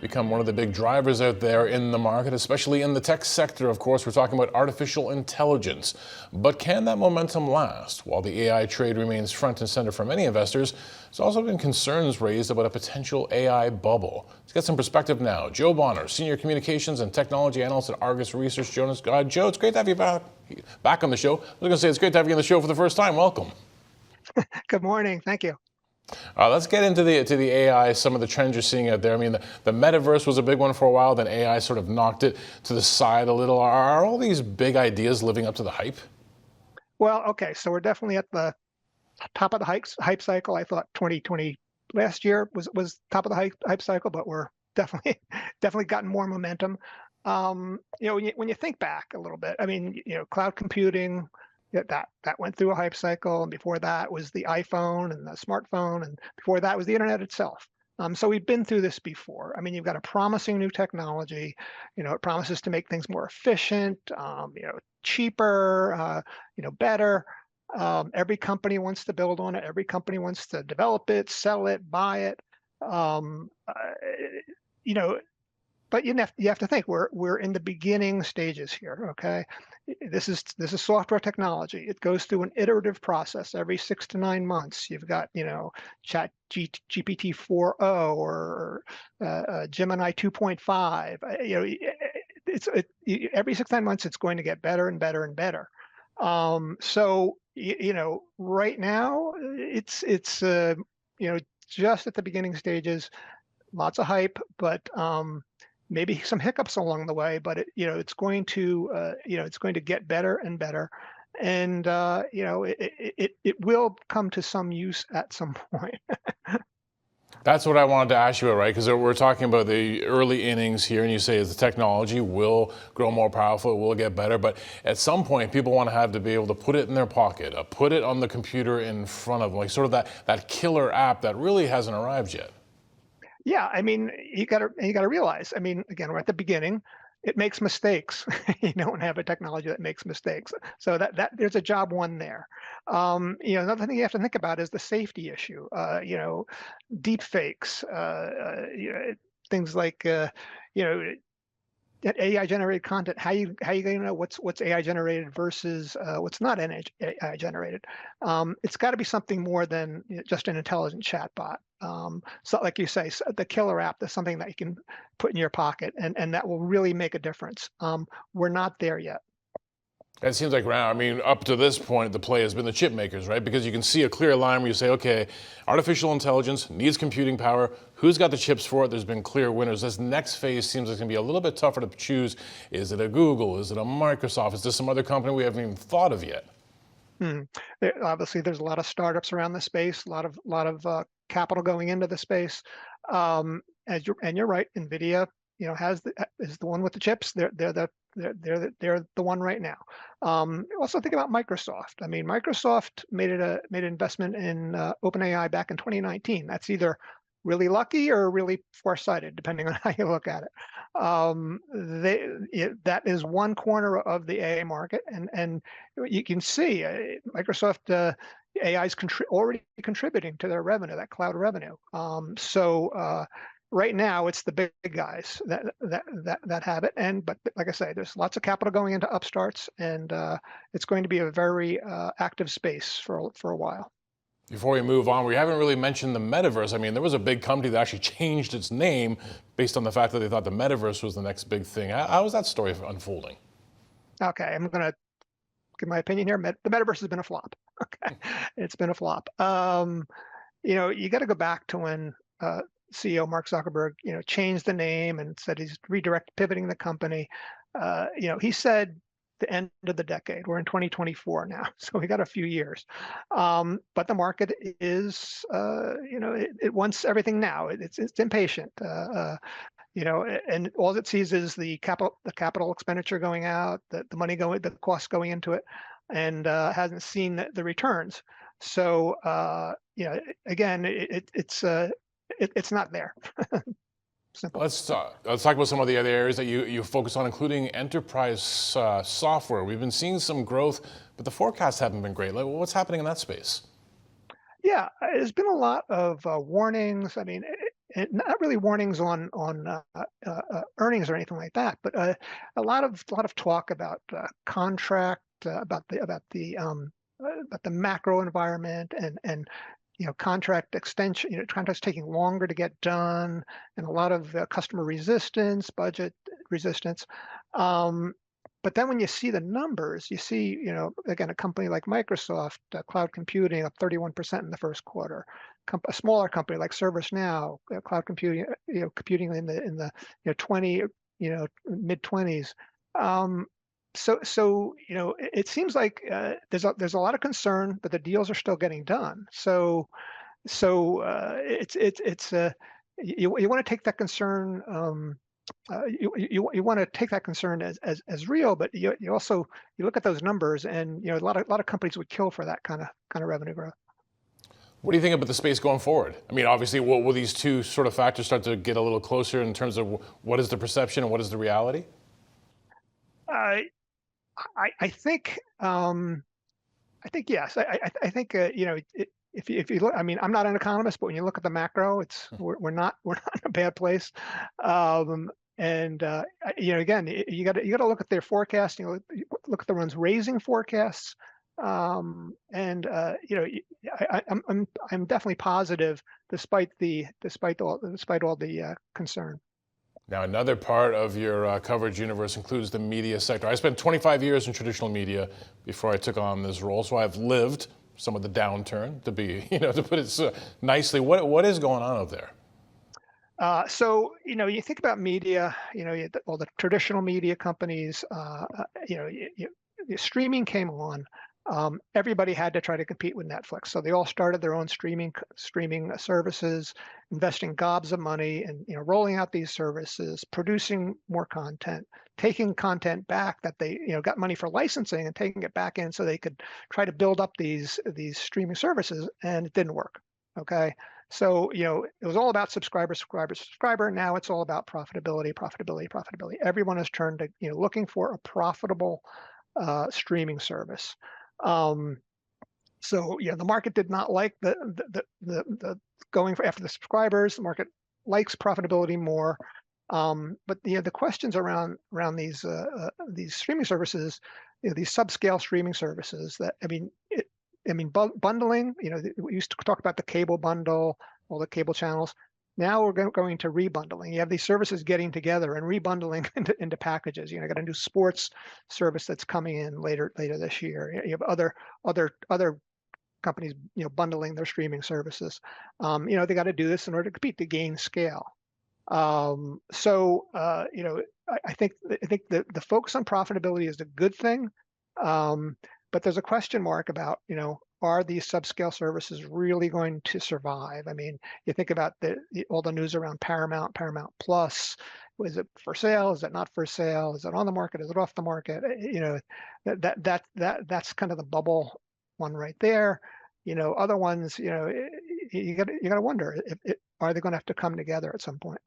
Become one of the big drivers out there in the market, especially in the tech sector. Of course, we're talking about artificial intelligence. But can that momentum last? While the AI trade remains front and center for many investors, there's also been concerns raised about a potential AI bubble. Let's get some perspective now. Joe Bonner, Senior Communications and Technology Analyst at Argus Research. Joe, it's great to have you back on the show. I was going to say it's great to have you on the show for the first time. Welcome. Good morning. Thank you. Let's get into the AI, some of the trends you're seeing out there. I mean, the metaverse was a big one for a while, then AI sort of knocked it to the side a little. Are all these big ideas living up to the hype? Well, okay, so we're definitely at the top of the hype cycle. I thought 2020 last year was top of the hype cycle, but we're definitely gotten more momentum. When you think back a little bit, I mean, cloud computing, that went through a hype cycle, and before that was the iPhone and the smartphone, and before that was the internet itself. So we've been through this before. I mean, you've got a promising new technology. It promises to make things more efficient, cheaper, better. Every company wants to build on it. Every company wants to develop it, sell it, buy it. But you have to think we're in the beginning stages here. Okay, this is software technology. It goes through an iterative process every 6 to 9 months. You've got Chat GPT 4.0 or Gemini 2.5. Every 6 to 9 months it's going to get better and better and better. So right now it's just at the beginning stages. Lots of hype, but maybe some hiccups along the way, but it's going to get better and better, and it will come to some use at some point. That's what I wanted to ask you about, right? Because we're talking about the early innings here, and you say as the technology will grow more powerful, it will get better, but at some point people want to be able to put it in their pocket, put it on the computer in front of them, like sort of that killer app that really hasn't arrived yet. Yeah, I mean, you got to realize. I mean, again, we're at the beginning. It makes mistakes. You don't have a technology that makes mistakes. So that there's a job one there. Another thing you have to think about is the safety issue. Deep fakes. Things like AI generated content. How you going to know what's AI generated versus what's not AI generated? It's got to be something more than just an intelligent chatbot. So like you say, the killer app is something that you can put in your pocket and that will really make a difference. We're not there yet. It seems like up to this point, the play has been the chip makers, right? Because you can see a clear line where you say, okay, artificial intelligence needs computing power. Who's got the chips for it? There's been clear winners. This next phase seems like it's going to be a little bit tougher to choose. Is it a Google? Is it a Microsoft? Is this some other company we haven't even thought of yet? Obviously, there's a lot of startups around the space, a lot of capital going into the space. And you're right, NVIDIA, is the one with the chips. They're the one right now. Also think about Microsoft. I mean, Microsoft made an investment in OpenAI back in 2019. That's either really lucky or really foresighted, depending on how you look at it. That is one corner of the AI market, and you can see Microsoft AI is already contributing to their revenue, that cloud revenue. Right now, it's the big guys that have it, but like I say, there's lots of capital going into upstarts, and it's going to be a very active space for a while. Before we move on, we haven't really mentioned the metaverse. I mean, there was a big company that actually changed its name based on the fact that they thought the metaverse was the next big thing. How was that story unfolding? Okay, I'm going to give my opinion here. The metaverse has been a flop. Okay, it's been a flop. You got to go back to when CEO Mark Zuckerberg, changed the name and said he's pivoting the company. He said the end of the decade. We're in 2024 now, so we got a few years. But the market is, it wants everything now. It's impatient. And all it sees is the capital expenditure going out, the money going, the costs going into it, and hasn't seen the returns. So again, it's not there. Simple. Let's talk about some of the other areas that you focus on, including enterprise software. We've been seeing some growth, but the forecasts haven't been great. Like, what's happening in that space? Yeah, there's been a lot of warnings. I mean, and not really warnings on earnings or anything like that, but a lot of talk about contract, about the macro environment, and contract extension, contracts taking longer to get done, and a lot of customer resistance, budget resistance. But then when you see the numbers, you see, again, a company like Microsoft, cloud computing up 31% in the first quarter. A smaller company like ServiceNow, cloud computing, computing in the 20, mid 20s. So it seems like there's a lot of concern, but the deals are still getting done. So you want to take that concern. You want to take that concern as real, but you also look at those numbers, and a lot of companies would kill for that kind of revenue growth. What do you think about the space going forward? I mean, obviously, will these two sort of factors start to get a little closer in terms of what is the perception and what is the reality? I think yes. I think if you look, I mean, I'm not an economist, but when you look at the macro, we're not in a bad place. And again, you got to look at their forecast. Look at the ones raising forecasts. I'm definitely positive despite all the concern. Now, another part of your coverage universe includes the media sector. I spent 25 years in traditional media before I took on this role, so I've lived some of the downturn, to put it nicely. What is going on out there? So you think about media, all the traditional media companies. Streaming came on. Everybody had to try to compete with Netflix, so they all started their own streaming services, investing gobs of money, and rolling out these services, producing more content, taking content back that they got money for licensing, and taking it back in so they could try to build up these streaming services, and it didn't work. Okay, so it was all about subscriber. Now it's all about profitability. Everyone has turned to looking for a profitable streaming service. So the market did not like the going after the subscribers. The market likes profitability more. But the questions around these streaming services, these subscale streaming services, that bundling. We used to talk about the cable bundle, all the cable channels. Now we're going to rebundling. You have these services getting together and rebundling into packages. You got a new sports service that's coming in later this year. You have other companies bundling their streaming services. They got to do this in order to compete, to gain scale. I think the focus on profitability is a good thing, but there's a question mark about are these subscale services really going to survive? I mean, you think about all the news around Paramount Plus. Is it for sale? Is it not for sale? Is it on the market? Is it off the market? That's kind of the bubble one right there. Other ones, you got to wonder, are they going to have to come together at some point?